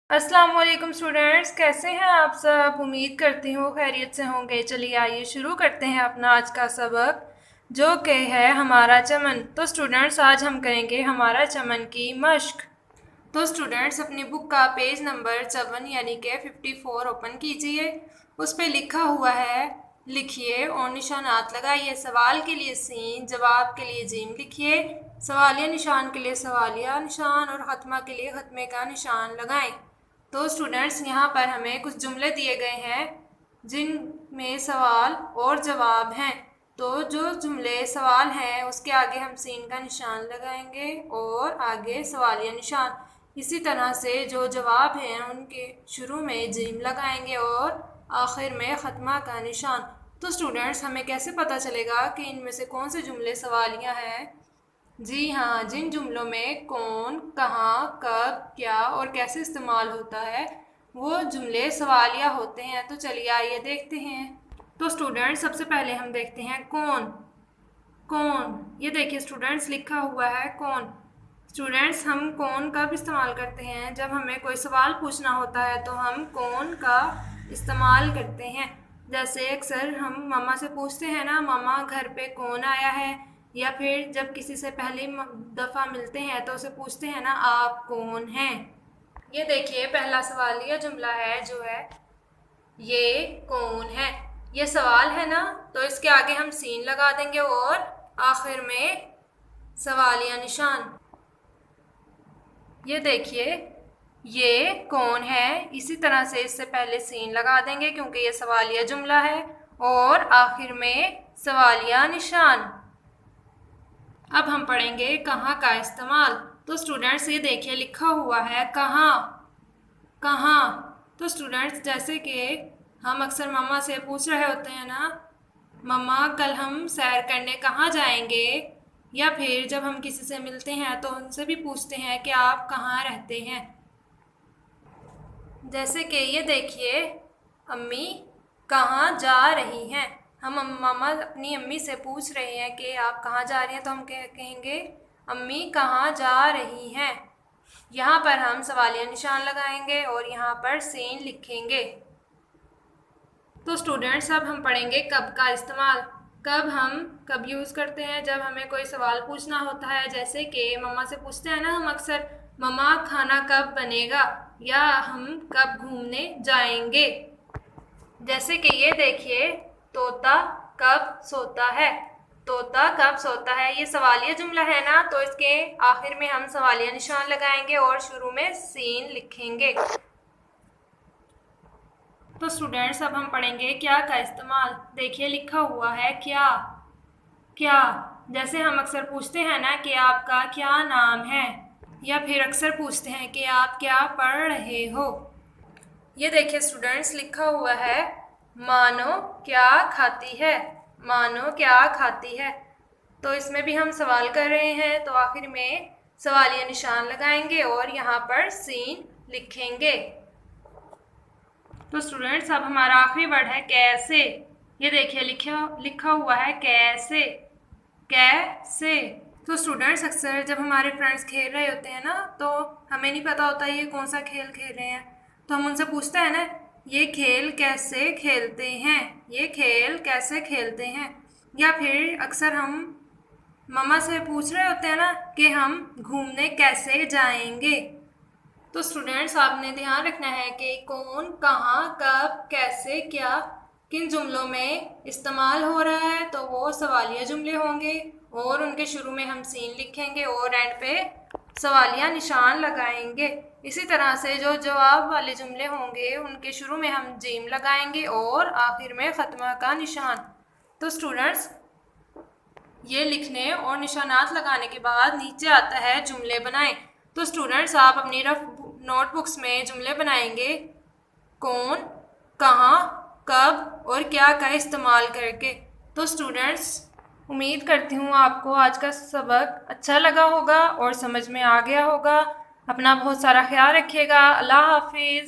अस्सलाम वालेकुम स्टूडेंट्स, कैसे हैं आप सब। उम्मीद करती हूँ खैरियत से होंगे। चलिए आइए शुरू करते हैं अपना आज का सबक, जो कि है हमारा चमन। तो स्टूडेंट्स आज हम करेंगे हमारा चमन की मश्क। तो स्टूडेंट्स अपनी बुक का पेज नंबर 7 यानी कि 54 ओपन कीजिए। उस पर लिखा हुआ है लिखिए और निशानात लगाइए। सवाल के लिए सीन, जवाब के लिए जीम लिखिए, सवालिया निशान के लिए सवालिया निशान और ख़त्मा के लिए ख़त्मे का निशान लगाएं। तो स्टूडेंट्स यहाँ पर हमें कुछ जुमले दिए गए हैं जिनमें सवाल और जवाब हैं। तो जो जुमले सवाल हैं उसके आगे हम सीन का निशान लगाएंगे और आगे सवालिया निशान। इसी तरह से जो जवाब हैं उनके शुरू में जीम लगाएंगे और आखिर में ख़त्मा का निशान। तो स्टूडेंट्स हमें कैसे पता चलेगा कि इनमें से कौन से जुमले सवालिया हैं। जी हाँ, जिन जुमलों में कौन, कहाँ, कब, क्या और कैसे इस्तेमाल होता है वो जुमले सवालिया होते हैं। तो चलिए आइए देखते हैं। तो स्टूडेंट्स सबसे पहले हम देखते हैं कौन। कौन, ये देखिए स्टूडेंट्स लिखा हुआ है कौन। स्टूडेंट्स हम कौन कब इस्तेमाल करते हैं, जब हमें कोई सवाल पूछना होता है तो हम कौन का इस्तेमाल करते हैं। जैसे अक्सर हम मम्मा से पूछते हैं ना, मम्मा घर पे कौन आया है, या फिर जब किसी से पहली दफ़ा मिलते हैं तो उसे पूछते हैं ना, आप कौन हैं। ये देखिए पहला सवाल यह जुमला है जो है ये कौन है। ये सवाल है ना, तो इसके आगे हम सीन लगा देंगे और आखिर में सवालिया निशान। ये देखिए ये कौन है, इसी तरह से इससे पहले सीन लगा देंगे क्योंकि ये सवालिया जुमला है, और आखिर में सवालिया निशान। अब हम पढ़ेंगे कहाँ का इस्तेमाल। तो स्टूडेंट्स ये देखिए लिखा हुआ है कहाँ। कहाँ, तो स्टूडेंट्स जैसे कि हम अक्सर मम्मा से पूछ रहे होते हैं ना, मम्मा कल हम सैर करने कहाँ जाएंगे, या फिर जब हम किसी से मिलते हैं तो उनसे भी पूछते हैं कि आप कहाँ रहते हैं। जैसे कि ये देखिए अम्मी कहाँ जा रही हैं। हम मम्मा अपनी अम्मी से पूछ रहे हैं कि आप कहाँ जा रही हैं, तो हम कहेंगे अम्मी कहाँ जा रही हैं। यहाँ पर हम सवालिया निशान लगाएंगे और यहाँ पर सीन लिखेंगे। तो स्टूडेंट्स अब हम पढ़ेंगे कब का इस्तेमाल। कब यूज़ करते हैं, जब हमें कोई सवाल पूछना होता है। जैसे कि मम्मा से पूछते हैं ना हम अक्सर, मम्मा खाना कब बनेगा, या हम कब घूमने जाएंगे। जैसे कि ये देखिए तोता कब सोता है। तोता कब सोता है, ये सवालिया जुमला है ना, तो इसके आखिर में हम सवालिया निशान लगाएंगे और शुरू में सीन लिखेंगे। तो स्टूडेंट्स अब हम पढ़ेंगे क्या का इस्तेमाल। देखिए लिखा हुआ है क्या। क्या, जैसे हम अक्सर पूछते हैं ना कि आपका क्या नाम है, या फिर अक्सर पूछते हैं कि आप क्या पढ़ रहे हो। ये देखिए स्टूडेंट्स लिखा हुआ है मानो क्या खाती है। मानो क्या खाती है, तो इसमें भी हम सवाल कर रहे हैं, तो आखिर में सवालिया निशान लगाएंगे और यहाँ पर सीन लिखेंगे। तो स्टूडेंट्स अब हमारा आखिरी वर्ड है कैसे। ये देखिए लिखा हुआ है कैसे। कैसे, तो स्टूडेंट्स अक्सर जब हमारे फ्रेंड्स खेल रहे होते हैं ना, तो हमें नहीं पता होता ये कौन सा खेल खेल रहे हैं, तो हम उनसे पूछते हैं ना, ये खेल कैसे खेलते हैं, ये खेल कैसे खेलते हैं। या फिर अक्सर हम मम्मा से पूछ रहे होते हैं ना कि हम घूमने कैसे जाएंगे। तो स्टूडेंट्स आपने ध्यान रखना है कि कौन, कहाँ, कब, कैसे, क्या किन जुमलों में इस्तेमाल हो रहा है। तो वो सवालिया जुमले होंगे और उनके शुरू में हम सीन लिखेंगे और एंड पे सवालिया निशान लगाएंगे। इसी तरह से जो जवाब वाले जुमले होंगे उनके शुरू में हम जीम लगाएंगे और आखिर में ख़त्मा का निशान। तो स्टूडेंट्स ये लिखने और निशानात लगाने के बाद नीचे आता है जुमले बनाएं। तो स्टूडेंट्स आप अपनी रफ नोटबुक्स में जुमले बनाएंगे कौन, कहाँ, कब और क्या का इस्तेमाल करके। तो स्टूडेंट्स उम्मीद करती हूँ आपको आज का सबक अच्छा लगा होगा और समझ में आ गया होगा। अपना बहुत सारा ख्याल रखिएगा। अल्लाह हाफिज़।